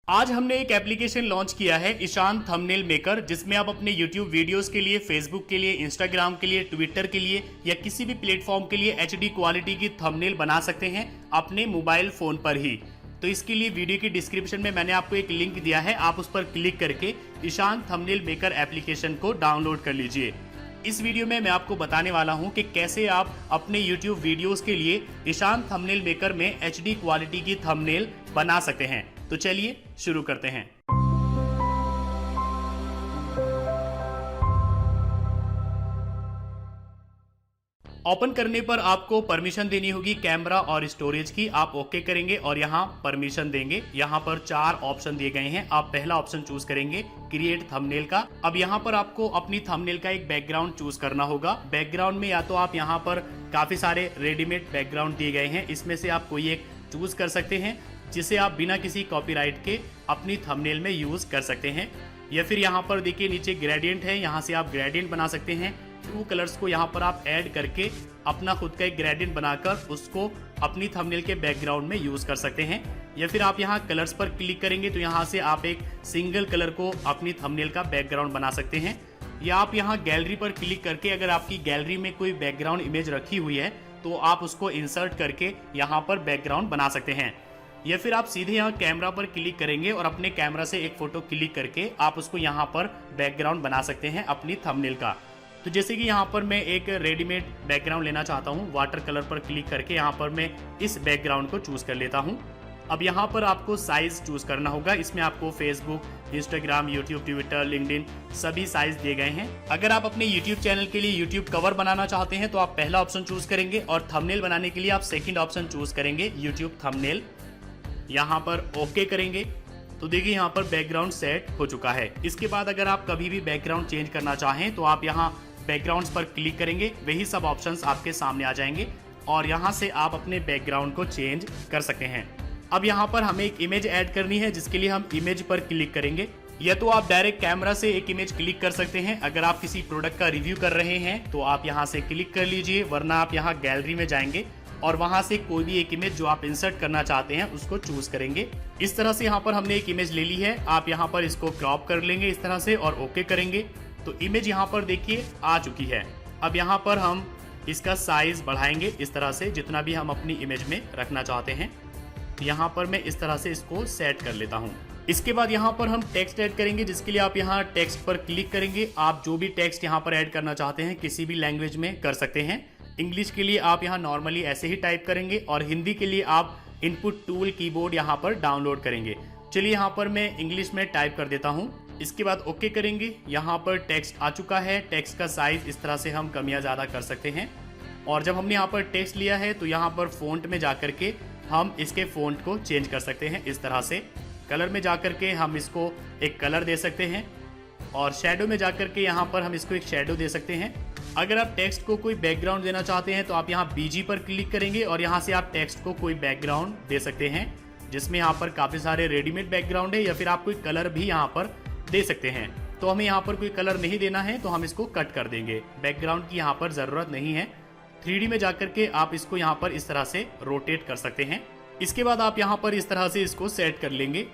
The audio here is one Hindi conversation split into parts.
आज हमने एक एप्लीकेशन लॉन्च किया है ईशान थंबनेल मेकर, जिसमें आप अपने YouTube वीडियोस के लिए, फेसबुक के लिए, इंस्टाग्राम के लिए, ट्विटर के लिए या किसी भी प्लेटफॉर्म के लिए HD क्वालिटी की थंबनेल बना सकते हैं अपने मोबाइल फोन पर ही। तो इसके लिए वीडियो की डिस्क्रिप्शन में मैंने आपको एक लिंक दिया है, आप उस पर क्लिक करके ईशान थंबनेल मेकर एप्लीकेशन को डाउनलोड कर लीजिए। इस वीडियो में मैं आपको बताने वाला हूं कि कैसे आप अपने YouTube वीडियोस के लिए ईशान थंबनेल मेकर में HD क्वालिटी की थंबनेल बना सकते हैं। तो चलिए शुरू करते हैं। ओपन करने पर आपको परमिशन देनी होगी कैमरा और स्टोरेज की। आप ओके करेंगे और यहाँ परमिशन देंगे। यहाँ पर 4 ऑप्शन दिए गए हैं। आप पहला ऑप्शन चूज करेंगे क्रिएट थंबनेल का। अब यहाँ पर आपको अपनी थंबनेल का एक बैकग्राउंड चूज करना होगा। बैकग्राउंड में या तो आप यहाँ पर काफी सारे रेडीमेड बैकग्राउंड दिए गए हैं, इसमें से आप कोई एक चूज कर सकते हैं जिसे आप बिना किसी कॉपीराइट के अपनी थंबनेल में यूज कर सकते हैं। या फिर यहाँ पर देखिए नीचे ग्रेडियंट है, यहाँ से आप ग्रेडियंट बना सकते हैं। 2 कलर्स को यहाँ पर आप ऐड करके अपना खुद का एक ग्रेडियंट बनाकर उसको अपनी थंबनेल के बैकग्राउंड में यूज कर सकते हैं। या फिर आप यहाँ कलर्स पर क्लिक करेंगे तो यहाँ से आप एक सिंगल कलर को अपनी थंबनेल का बैकग्राउंड बना सकते हैं। या आप यहाँ गैलरी पर क्लिक करके अगर आपकी गैलरी में कोई बैकग्राउंड इमेज रखी हुई है तो आप उसको इंसर्ट करके यहाँ पर बैकग्राउंड बना सकते हैं। या फिर आप सीधे यहाँ कैमरा पर क्लिक करेंगे और अपने कैमरा से एक फोटो क्लिक करके आप उसको यहाँ पर बैकग्राउंड बना सकते हैं अपनी थंबनेल का। तो जैसे कि यहाँ पर मैं एक रेडीमेड बैकग्राउंड लेना चाहता हूँ, वाटर कलर पर क्लिक करके यहाँ पर मैं इस बैकग्राउंड को चूज कर लेता हूँ। अब यहाँ पर आपको साइज चूज करना होगा। इसमें आपको Facebook, Instagram, YouTube, Twitter, LinkedIn सभी साइज दिए गए हैं। अगर आप अपने यूट्यूब चैनल के लिए यूट्यूब कवर बनाना चाहते हैं तो आप पहला ऑप्शन चूज करेंगे और थंबनेल बनाने के लिए आप सेकंड ऑप्शन चूज करेंगे यूट्यूब थंबनेल। यहाँ पर ओके करेंगे तो देखिए यहाँ पर बैकग्राउंड सेट हो चुका है। इसके बाद अगर आप कभी भी बैकग्राउंड चेंज करना चाहें तो आप यहाँ बैकग्राउंड्स पर क्लिक करेंगे, वही सब ऑप्शंस आपके सामने आ जाएंगे और यहाँ से आप अपने बैकग्राउंड को चेंज कर सकते हैं। अब यहाँ पर हमें एक इमेज ऐड करनी है, जिसके लिए हम इमेज पर क्लिक करेंगे। या तो आप डायरेक्ट कैमरा से एक इमेज क्लिक कर सकते हैं। अगर आप किसी प्रोडक्ट का रिव्यू कर रहे हैं तो आप यहाँ से क्लिक कर लीजिए, वरना आप यहाँ गैलरी में जाएंगे और वहां से कोई भी एक इमेज जो आप इंसर्ट करना चाहते हैं उसको चूज करेंगे। इस तरह से यहाँ पर हमने एक इमेज ले ली है। आप यहाँ पर इसको क्रॉप कर लेंगे इस तरह से और ओके करेंगे तो इमेज यहाँ पर देखिए आ चुकी है। अब यहाँ पर हम इसका साइज बढ़ाएंगे इस तरह से, जितना भी हम अपनी इमेज में रखना चाहते हैं। यहाँ पर मैं इस तरह से इसको सेट कर लेता हूँ। इसके बाद यहाँ पर हम टेक्स्ट ऐड करेंगे, जिसके लिए आप यहाँ टेक्स्ट पर क्लिक करेंगे। आप जो भी टेक्स्ट यहाँ पर ऐड करना चाहते हैं किसी भी लैंग्वेज में कर सकते हैं। इंग्लिश के लिए आप यहाँ नॉर्मली ऐसे ही टाइप करेंगे और हिंदी के लिए आप इनपुट टूल कीबोर्ड यहाँ पर डाउनलोड करेंगे। चलिए यहाँ पर मैं इंग्लिश में टाइप कर देता हूँ। इसके बाद ओके करेंगे। यहाँ पर टेक्स्ट आ चुका है। टेक्स्ट का साइज इस तरह से हम कम या ज़्यादा कर सकते हैं। और जब हमने यहाँ पर टेक्स्ट लिया है तो यहाँ पर फ़ॉन्ट में जा करके हम इसके फ़ॉन्ट को चेंज कर सकते हैं। इस तरह से कलर में जा करके हम इसको एक कलर दे सकते हैं और शेडो में जा करके यहाँ पर हम इसको एक शेडो दे सकते हैं। अगर आप टेक्स्ट को कोई बैकग्राउंड देना चाहते हैं तो आप यहाँ बीजी पर क्लिक करेंगे और यहाँ से आप टेक्स्ट को कोई बैकग्राउंड दे सकते हैं, जिसमें यहाँ पर काफ़ी सारे रेडीमेड बैकग्राउंड है। या फिर आप कोई कलर भी यहाँ पर दे सकते हैं। तो हमें यहाँ पर कोई कलर नहीं देना है तो हम इसको कट कर देंगे। बैकग्राउंड की यहाँ पर ज़रूरत नहीं है। 3D में जाकर के आप इसको यहाँ पर इस तरह से रोटेट कर सकते हैं। इसके बाद आप यहाँ पर इस तरह से इसको सेट कर लेंगे।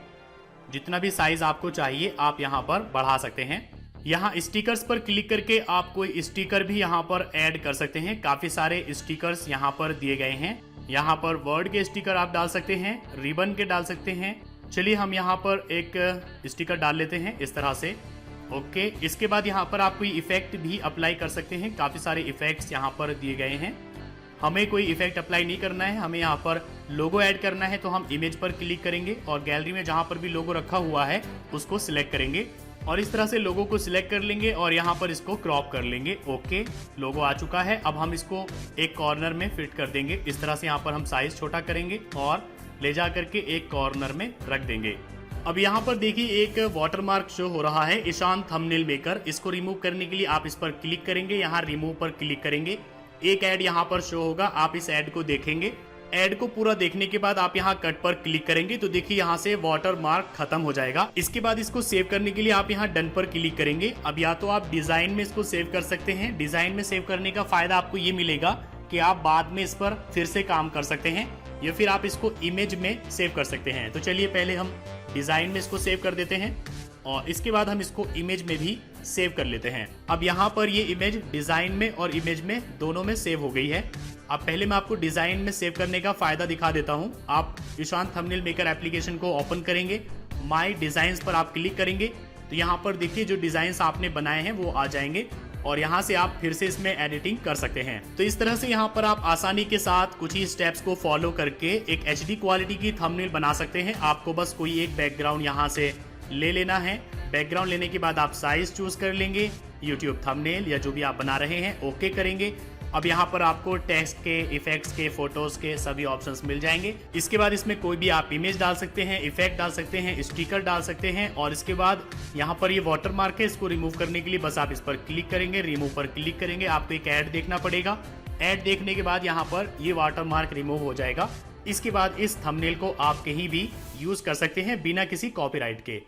जितना भी साइज आपको चाहिए आप यहाँ पर बढ़ा सकते हैं। यहाँ स्टिकर्स पर क्लिक करके आप कोई स्टिकर भी यहाँ पर ऐड कर सकते हैं। काफ़ी सारे स्टिकर्स यहाँ पर दिए गए हैं। यहाँ पर वर्ड के स्टिकर आप डाल सकते हैं, रिबन के डाल सकते हैं। चलिए हम यहाँ पर एक स्टिकर डाल लेते हैं इस तरह से। ओके, इसके बाद यहाँ पर आप कोई इफेक्ट भी अप्लाई कर सकते हैं। काफ़ी सारे इफेक्ट्स यहाँ पर दिए गए हैं। हमें कोई इफेक्ट अप्लाई नहीं करना है, हमें यहाँ पर लोगो ऐड करना है। तो हम इमेज पर क्लिक करेंगे और गैलरी में जहाँ पर भी लोगो रखा हुआ है उसको सिलेक्ट करेंगे और इस तरह से लोगो को सिलेक्ट कर लेंगे और यहाँ पर इसको क्रॉप कर लेंगे। ओके, लोगो आ चुका है। अब हम इसको एक कॉर्नर में फिट कर देंगे। इस तरह से यहाँ पर हम साइज छोटा करेंगे और ले जा करके एक कॉर्नर में रख देंगे। अब यहाँ पर देखिए एक वाटरमार्क शो हो रहा है, ईशान थंबनेल मेकर। इसको रिमूव करने के लिए आप इस पर क्लिक करेंगे, यहाँ रिमूव पर क्लिक करेंगे। एक ऐड यहाँ पर शो होगा, आप इस ऐड को देखेंगे। ऐड को पूरा देखने के बाद आप यहाँ कट पर क्लिक करेंगे तो देखिए यहाँ से वाटर मार्क खत्म हो जाएगा। इसके बाद इसको सेव करने के लिए आप यहाँ डन पर क्लिक करेंगे। अब या तो आप डिजाइन में इसको सेव कर सकते हैं। डिजाइन में सेव करने का फायदा आपको ये मिलेगा कि आप बाद में इस पर फिर से काम कर सकते हैं, या फिर आप इसको इमेज में सेव कर सकते हैं। तो चलिए पहले हम डिजाइन में इसको सेव कर देते हैं और इसके बाद हम इसको इमेज में भी सेव कर लेते हैं। अब यहाँ पर ये इमेज डिजाइन में और इमेज में दोनों में सेव हो गई है। अब पहले मैं आपको डिजाइन में सेव करने का फायदा दिखा देता हूँ। आप ईशान थंबनेल मेकर एप्लीकेशन को ओपन करेंगे, माय डिजाइन्स पर आप क्लिक करेंगे तो यहाँ पर देखिए जो डिजाइन्स आपने बनाए हैं वो आ जाएंगे और यहाँ से आप फिर से इसमें एडिटिंग कर सकते हैं। तो इस तरह से यहाँ पर आप आसानी के साथ कुछ ही स्टेप्स को फॉलो करके एक HD क्वालिटी की थंबनेल बना सकते हैं। आपको बस कोई एक बैकग्राउंड यहाँ से ले लेना है। बैकग्राउंड लेने के बाद आप साइज चूज कर लेंगे, यूट्यूब थंबनेल या जो भी आप बना रहे हैं ओके करेंगे। अब यहाँ पर आपको टेक्स्ट के, इफेक्ट्स के, फोटोज के सभी ऑप्शंस मिल जाएंगे। इसके बाद इसमें कोई भी आप इमेज डाल सकते हैं, इफेक्ट डाल सकते हैं, स्टिकर डाल सकते हैं और इसके बाद यहाँ पर ये वाटर मार्क है, इसको रिमूव करने के लिए बस आप इस पर क्लिक करेंगे, रिमूव पर क्लिक करेंगे। आपको एक ऐड देखना पड़ेगा। ऐड देखने के बाद यहाँ पर ये वाटर मार्क रिमूव हो जाएगा। इसके बाद इस थंबनेल को आप कहीं भी यूज कर सकते हैं बिना किसी कॉपीराइट के।